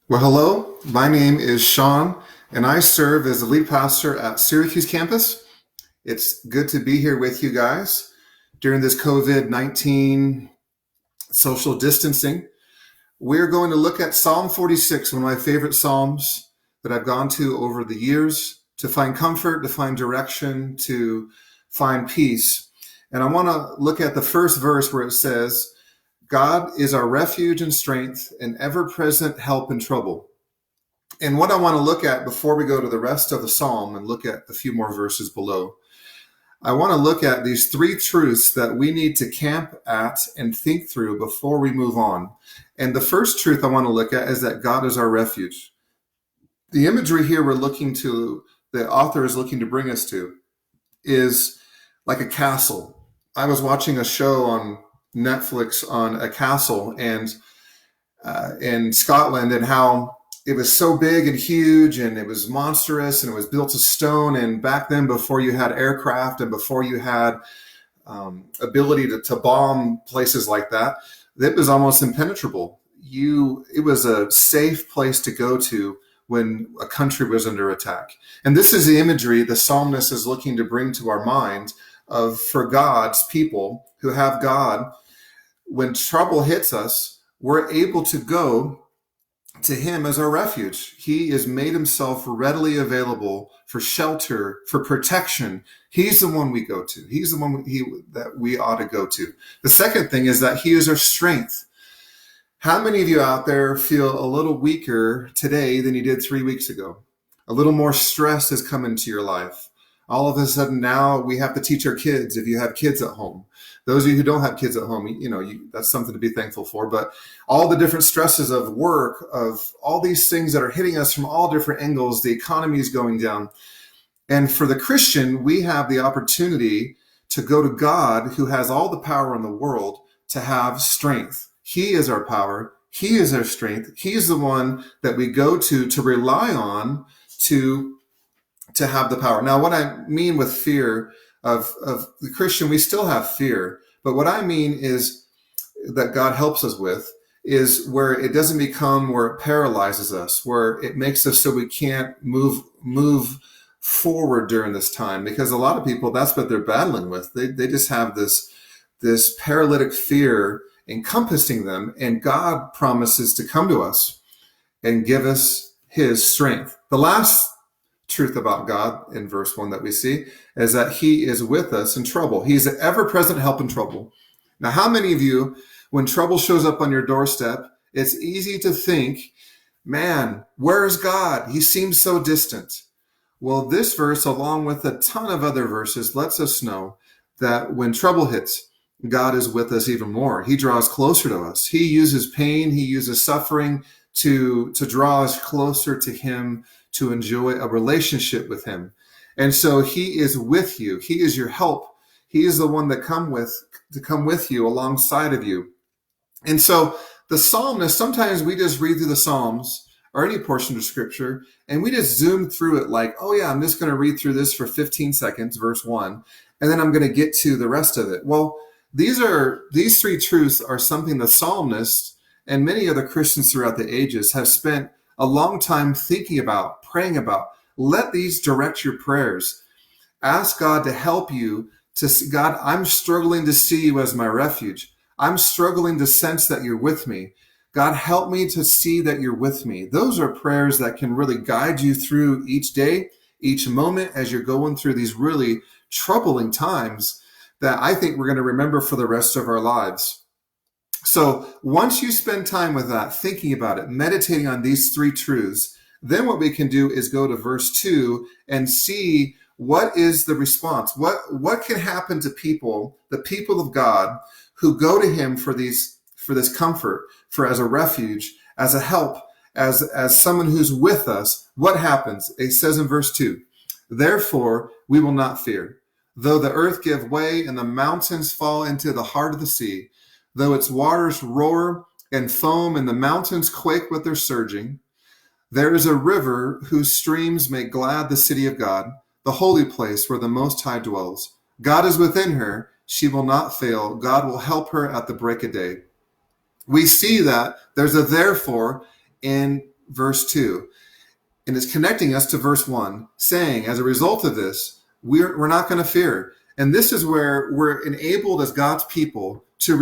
Well, hello. My name is Shawn, and I serve as the lead pastor at Syracuse campus. It's good to be here with you guys during this COVID-19 social distancing. We're going to look at Psalm 46, one of my favorite Psalms that I've gone to over the years to find comfort, to find direction, to find peace. And I want to look at the first verse where it says, God is our refuge and strength, an ever present help in trouble. And what I want to look at before we go to the rest of the psalm and look at a few more verses below, I want to look at these three truths that we need to camp at and think through before we move on. And the first truth I want to look at is that God is our refuge. The imagery here the author is looking to bring us to, is like a castle. I was watching a show on Netflix on a castle and in Scotland, and how it was so big and huge and it was monstrous and it was built of stone. And back then, before you had aircraft and before you had ability to bomb places like that, it was almost impenetrable. It was a safe place to go to when a country was under attack. And this is the imagery the psalmist is looking to bring to our mind of, for God's people who have God, when trouble hits us, we're able to go to him as our refuge. He has made himself readily available for shelter, for protection. He's the one we go to. He's the one that we ought to go to. The second thing is that he is our strength. How many of you out there feel a little weaker today than you did 3 weeks ago? A little more stress has come into your life. All of a sudden now we have to teach our kids, if you have kids at home. Those of you who don't have kids at home, that's something to be thankful for. But all the different stresses of work, of all these things that are hitting us from all different angles, the economy is going down. And for the Christian, we have the opportunity to go to God, who has all the power in the world, to have strength. He is our power. He is our strength. He is the one that we go to rely on to have the power. Now, what I mean with fear of the Christian, we still have fear. But what I mean is that God helps us with is where it doesn't become where it paralyzes us, where it makes us so we can't move forward during this time. Because a lot of people, that's what they're battling with. They just have this paralytic fear encompassing them, and God promises to come to us and give us his strength. The last truth about God in verse 1 that we see is that he is with us in trouble. He's an ever-present help in trouble. Now, how many of you, when trouble shows up on your doorstep, it's easy to think, man, where's God? He seems so distant. Well, this verse, along with a ton of other verses, lets us know that when trouble hits, God is with us even more. He draws closer to us. He uses pain, he uses suffering to draw us closer to him, to enjoy a relationship with him. And so he is with you. He is your help. He is the one that come with you, alongside of you. And so the psalmist, sometimes we just read through the Psalms or any portion of scripture and we just zoom through it like, oh yeah, I'm just going to read through this for 15 seconds, verse 1, and then I'm going to get to the rest of it. Well, these three truths are something the psalmist and many other Christians throughout the ages have spent a long time thinking about, praying about. Let these direct your prayers. Ask God to help you to see, God, I'm struggling to see you as my refuge. I'm struggling to sense that you're with me. God, help me to see that you're with me. Those are prayers that can really guide you through each day, each moment as you're going through these really troubling times that I think we're going to remember for the rest of our lives. So once you spend time with that, thinking about it, meditating on these three truths, then what we can do is go to verse 2 and see what is the response. What can happen to people, the people of God, who go to him for this comfort, for as a refuge, as a help, as someone who's with us. What happens? It says in verse 2, therefore we will not fear, though the earth give way and the mountains fall into the heart of the sea, though its waters roar and foam and the mountains quake with their surging. There is a river whose streams make glad the city of God, the holy place where the Most High dwells. God is within her. She will not fail. God will help her at the break of day. We see that there's a therefore in verse 2. And it's connecting us to verse 1, saying, as a result of this, we're not going to fear. And this is where we're enabled as God's people to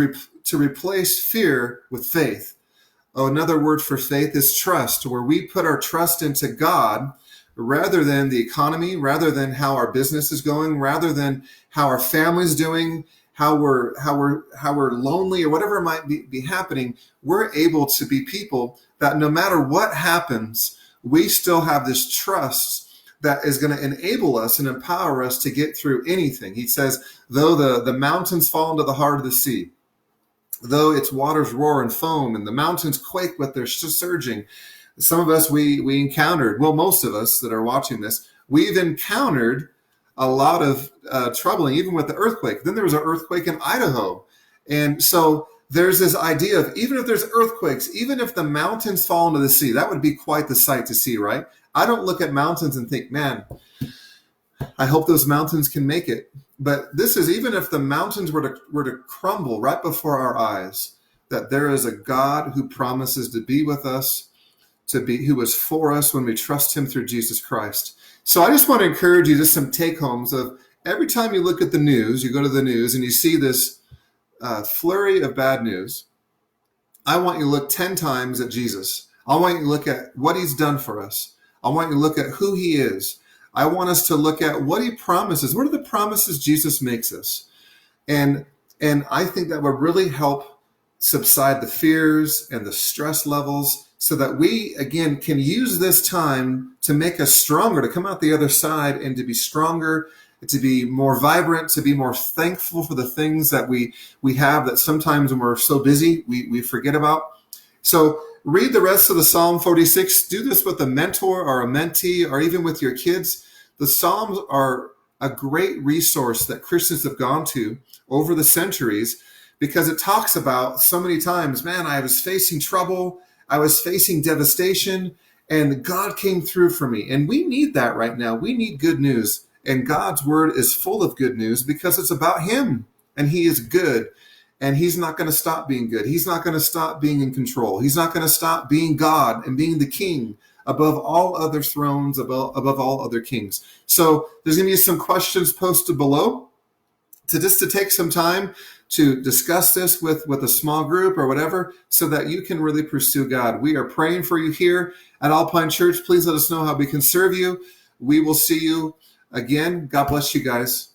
replace fear with faith. Oh, another word for faith is trust, where we put our trust into God rather than the economy, rather than how our business is going, rather than how our family's doing, how we're lonely, or whatever might be happening. We're able to be people that no matter what happens, we still have this trust that is going to enable us and empower us to get through anything. He says, though the mountains fall into the heart of the sea, though its waters roar and foam and the mountains quake with their surging. Some of us, we encountered, well, most of us that are watching this, we've encountered a lot of troubling, even with the earthquake. Then there was an earthquake in Idaho. And so there's this idea of even if there's earthquakes, even if the mountains fall into the sea, that would be quite the sight to see, right? I don't look at mountains and think, man, I hope those mountains can make it. But this is even if the mountains were to crumble right before our eyes, that there is a God who promises to be with us, who is for us when we trust him through Jesus Christ. So I just want to encourage you, just some take homes of every time you look at the news, you go to the news and you see this flurry of bad news. I want you to look 10 times at Jesus. I want you to look at what he's done for us. I want you to look at who he is. I want us to look at what he promises. What are the promises Jesus makes us? And I think that would really help subside the fears and the stress levels so that we, again, can use this time to make us stronger, to come out the other side and to be stronger, to be more vibrant, to be more thankful for the things that we have that sometimes when we're so busy, we forget about. So read the rest of the Psalm 46. Do this with a mentor or a mentee or even with your kids. The Psalms are a great resource that Christians have gone to over the centuries because it talks about so many times, man, I was facing trouble, I was facing devastation, and God came through for me. And we need that right now. We need good news. And God's word is full of good news because it's about him and he is good. And he's not going to stop being good. He's not going to stop being in control. He's not going to stop being God and being the king above all other thrones, above all other kings. So there's going to be some questions posted below to take some time to discuss this with a small group or whatever so that you can really pursue God. We are praying for you here at Alpine Church. Please let us know how we can serve you. We will see you again. God bless you guys.